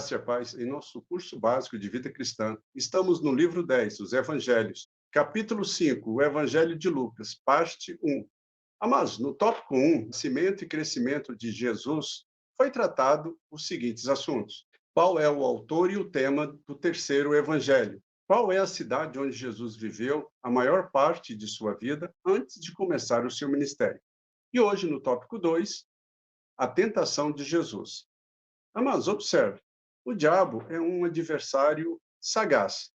graça e a paz em nosso curso básico de vida cristã. Estamos no livro 10, os Evangelhos, capítulo 5, o Evangelho de Lucas, parte 1. Mas no tópico 1, nascimento e crescimento de Jesus, foi tratado os seguintes assuntos: qual é o autor e o tema do terceiro evangelho? Qual é a cidade onde Jesus viveu a maior parte de sua vida antes de começar o seu ministério? E hoje, no tópico 2, a tentação de Jesus. Mas observe, o diabo é um adversário sagaz.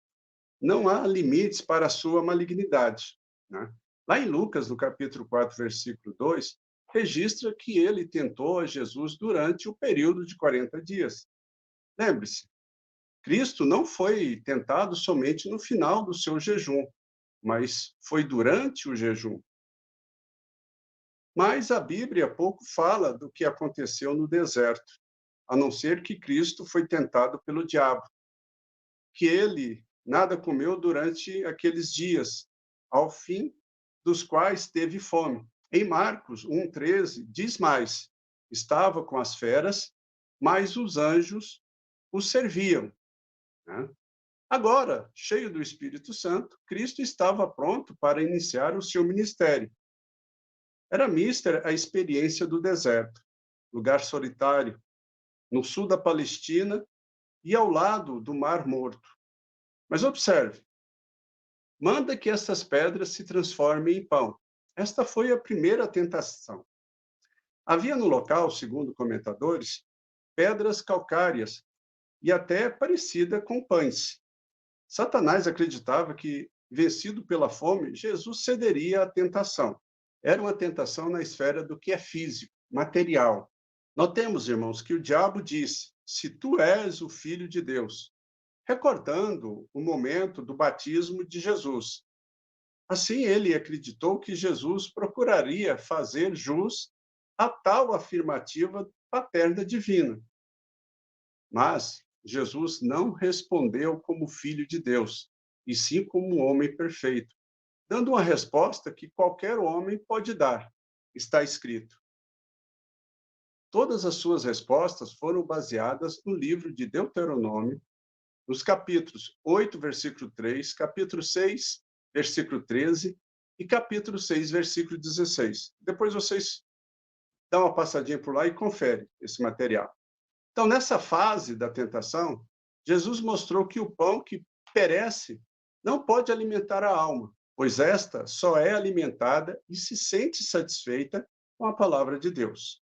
Não há limites para a sua malignidade, né? Lá em Lucas, no capítulo 4, versículo 2, registra que ele tentou a Jesus durante o período de 40 dias. Lembre-se, Cristo não foi tentado somente no final do seu jejum, mas foi durante o jejum. Mas a Bíblia pouco fala do que aconteceu no deserto, a não ser que Cristo foi tentado pelo diabo, que ele nada comeu durante aqueles dias, ao fim dos quais teve fome. Em Marcos 1,13, diz mais: estava com as feras, mas os anjos o serviam, né? Agora, cheio do Espírito Santo, Cristo estava pronto para iniciar o seu ministério. Era mista a experiência do deserto, lugar solitário, no sul da Palestina e ao lado do Mar Morto. Mas observe, manda que essas pedras se transformem em pão. Esta foi a primeira tentação. Havia no local, segundo comentadores, pedras calcárias e até parecida com pães. Satanás acreditava que, vencido pela fome, Jesus cederia à tentação. Era uma tentação na esfera do que é físico, material. Notemos, irmãos, que o diabo disse: se tu és o Filho de Deus, recordando o momento do batismo de Jesus. Assim, ele acreditou que Jesus procuraria fazer jus a tal afirmativa paterna divina. Mas Jesus não respondeu como filho de Deus, e sim como um homem perfeito, dando uma resposta que qualquer homem pode dar. Está escrito. Todas as suas respostas foram baseadas no livro de Deuteronômio, nos capítulos 8, versículo 3, capítulo 6, versículo 13 e capítulo 6, versículo 16. Depois vocês dão uma passadinha por lá e conferem esse material. Então, nessa fase da tentação, Jesus mostrou que o pão que perece não pode alimentar a alma, pois esta só é alimentada e se sente satisfeita com a palavra de Deus.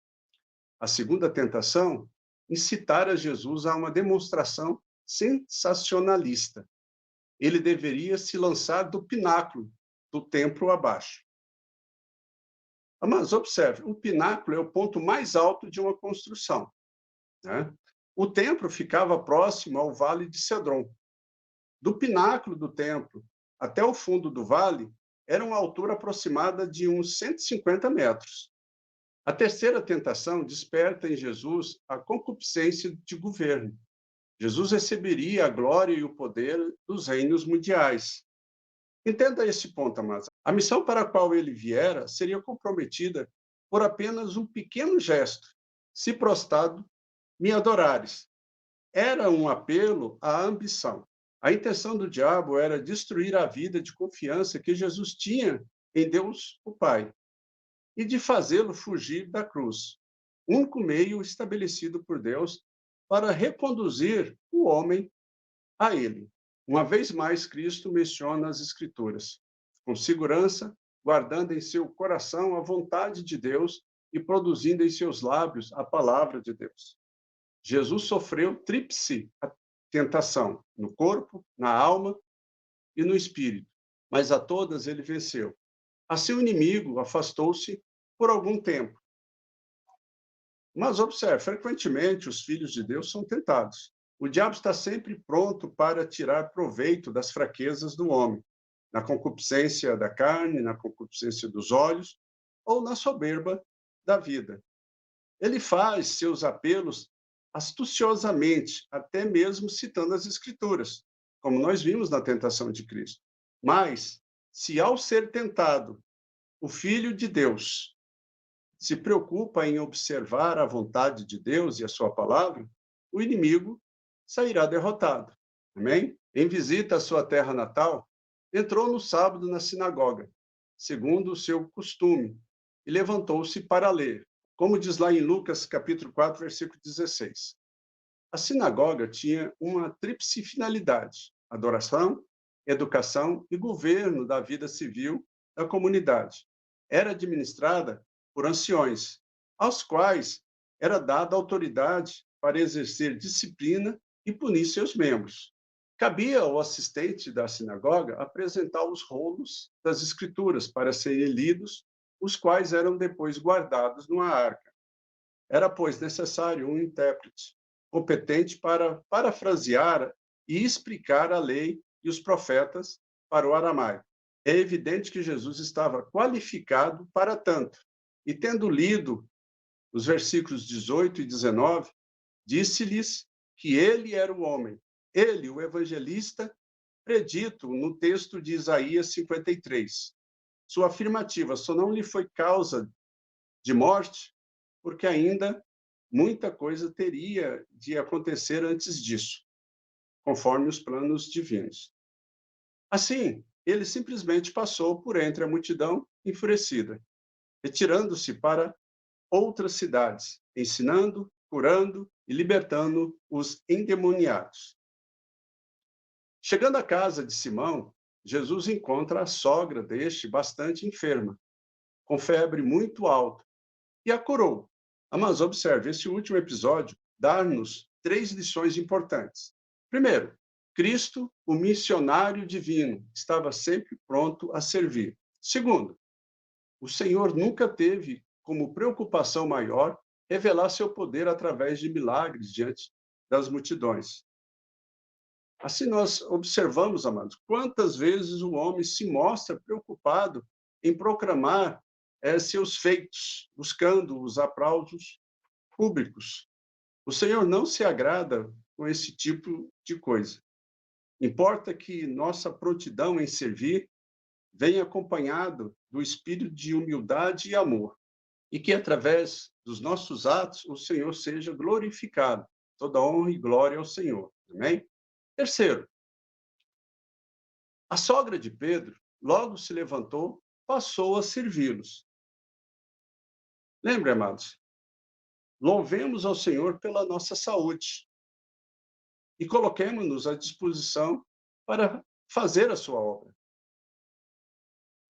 A segunda tentação, incitar a Jesus a uma demonstração sensacionalista. Ele deveria se lançar do pináculo do templo abaixo. Mas observe, o pináculo é o ponto mais alto de uma construção, né? O templo ficava próximo ao vale de Cedron. Do pináculo do templo até o fundo do vale, era uma altura aproximada de uns 150 metros. A terceira tentação desperta em Jesus a concupiscência de governo. Jesus receberia a glória e o poder dos reinos mundiais. Entenda esse ponto, amados. A missão para a qual ele viera seria comprometida por apenas um pequeno gesto: se prostrado, me adorares. Era um apelo à ambição. A intenção do diabo era destruir a vida de confiança que Jesus tinha em Deus, o Pai, e de fazê-lo fugir da cruz, único meio estabelecido por Deus para reconduzir o homem a ele. Uma vez mais, Cristo menciona as Escrituras, com segurança, guardando em seu coração a vontade de Deus e produzindo em seus lábios a palavra de Deus. Jesus sofreu tríplice tentação, no corpo, na alma e no espírito, mas a todas ele venceu. Assim, o inimigo afastou-se por algum tempo. Mas observe, frequentemente os filhos de Deus são tentados. O diabo está sempre pronto para tirar proveito das fraquezas do homem, na concupiscência da carne, na concupiscência dos olhos ou na soberba da vida. Ele faz seus apelos astuciosamente, até mesmo citando as Escrituras, como nós vimos na tentação de Cristo. Mas, se ao ser tentado, o Filho de Deus se preocupa em observar a vontade de Deus e a sua palavra, o inimigo sairá derrotado. Amém? Em visita à sua terra natal, entrou no sábado na sinagoga, segundo o seu costume, e levantou-se para ler, como diz lá em Lucas, capítulo 4, versículo 16. A sinagoga tinha uma tríplice finalidade: adoração, educação e governo da vida civil da comunidade. Era administrada por anciões, aos quais era dada autoridade para exercer disciplina e punir seus membros. Cabia ao assistente da sinagoga apresentar os rolos das escrituras para serem lidos, os quais eram depois guardados numa arca. Era, pois, necessário um intérprete competente para parafrasear e explicar a lei e os profetas para o aramaico. É evidente que Jesus estava qualificado para tanto. E tendo lido os versículos 18 e 19, disse-lhes que ele era o homem, ele, o evangelista, predito no texto de Isaías 53. Sua afirmativa só não lhe foi causa de morte, porque ainda muita coisa teria de acontecer antes disso, conforme os planos divinos. Assim, ele simplesmente passou por entre a multidão enfurecida, retirando-se para outras cidades, ensinando, curando e libertando os endemoniados. Chegando à casa de Simão, Jesus encontra a sogra deste bastante enferma, com febre muito alta, e a curou. Mas observe, esse último episódio dá-nos 3 lições importantes. Primeiro, Cristo, o missionário divino, estava sempre pronto a servir. Segundo, o Senhor nunca teve como preocupação maior revelar seu poder através de milagres diante das multidões. Assim nós observamos, amados, quantas vezes o homem se mostra preocupado em proclamar seus feitos, buscando os aplausos públicos. O Senhor não se agrada com esse tipo de coisa. Importa que nossa prontidão em servir venha acompanhado do espírito de humildade e amor, e que através dos nossos atos o Senhor seja glorificado. Toda honra e glória ao Senhor. Amém? Terceiro, a sogra de Pedro logo se levantou, passou a servi-los. Lembre, amados, louvemos ao Senhor pela nossa saúde e coloquemos-nos à disposição para fazer a sua obra.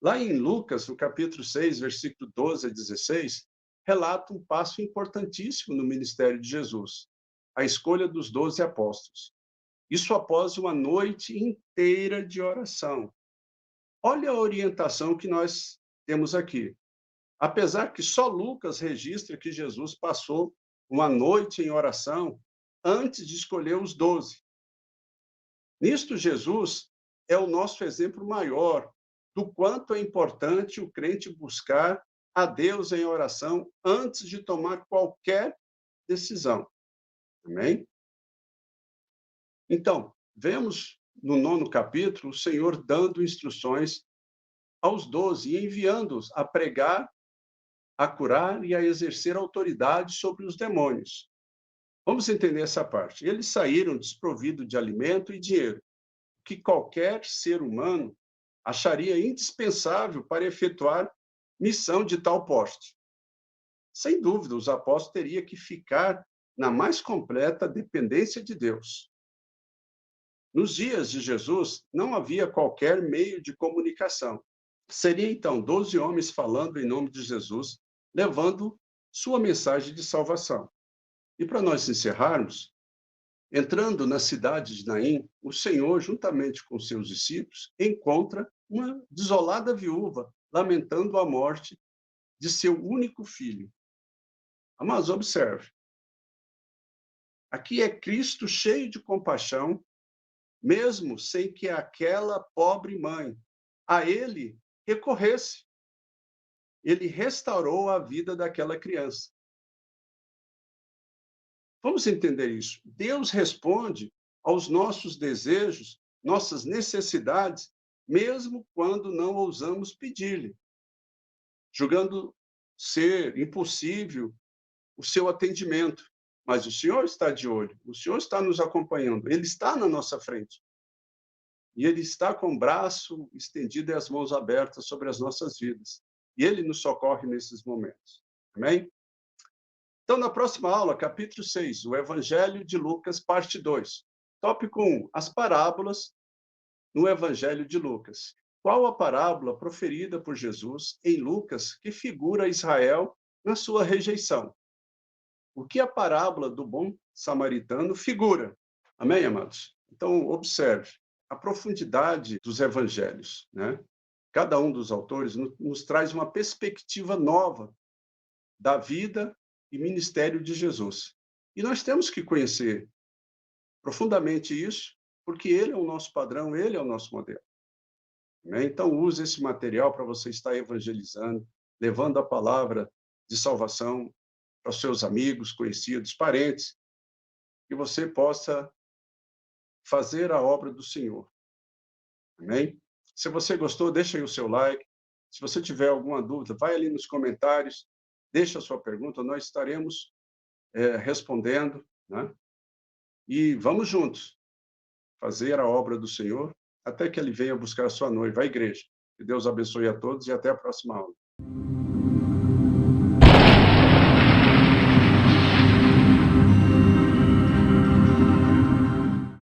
Lá em Lucas, no capítulo 6, versículo 12 a 16, relata um passo importantíssimo no ministério de Jesus, a escolha dos 12 apóstolos. Isso após uma noite inteira de oração. Olha a orientação que nós temos aqui. Apesar que só Lucas registra que Jesus passou uma noite em oração antes de escolher os 12. Nisto, Jesus é o nosso exemplo maior do quanto é importante o crente buscar a Deus em oração antes de tomar qualquer decisão. Amém? Então, vemos no 9º capítulo o Senhor dando instruções aos 12 e enviando-os a pregar, a curar e a exercer autoridade sobre os demônios. Vamos entender essa parte. Eles saíram desprovidos de alimento e dinheiro, que qualquer ser humano acharia indispensável para efetuar missão de tal porte. Sem dúvida, os apóstolos teriam que ficar na mais completa dependência de Deus. Nos dias de Jesus, não havia qualquer meio de comunicação. Seria, então, 12 homens falando em nome de Jesus, levando sua mensagem de salvação. E para nós encerrarmos, entrando na cidade de Naim, o Senhor, juntamente com seus discípulos, encontra uma desolada viúva, lamentando a morte de seu único filho. Mas observe, aqui é Cristo cheio de compaixão, mesmo sem que aquela pobre mãe a ele recorresse. Ele restaurou a vida daquela criança. Vamos entender isso. Deus responde aos nossos desejos, nossas necessidades, mesmo quando não ousamos pedir-lhe, julgando ser impossível o seu atendimento. mas o Senhor está de olho, o Senhor está nos acompanhando, Ele está na nossa frente. E Ele está com o braço estendido e as mãos abertas sobre as nossas vidas. E Ele nos socorre nesses momentos. Amém? Então, na próxima aula, capítulo 6, o Evangelho de Lucas, parte 2. Tópico 1, as parábolas no Evangelho de Lucas. Qual a parábola proferida por Jesus em Lucas que figura Israel na sua rejeição? O que a parábola do bom samaritano figura? Amém, amados? Então, observe a profundidade dos evangelhos, né? Cada um dos autores nos traz uma perspectiva nova da vida e ministério de Jesus. E nós temos que conhecer profundamente isso, porque ele é o nosso padrão, ele é o nosso modelo. Né? Então, use esse material para você estar evangelizando, levando a palavra de salvação para os seus amigos, conhecidos, parentes, que você possa fazer a obra do Senhor. Amém? Se você gostou, deixa aí o seu like. Se você tiver alguma dúvida, vai ali nos comentários, deixa a sua pergunta, nós estaremos respondendo, né? E vamos juntos fazer a obra do Senhor até que Ele venha buscar a sua noiva, a igreja. Que Deus abençoe a todos e até a próxima aula.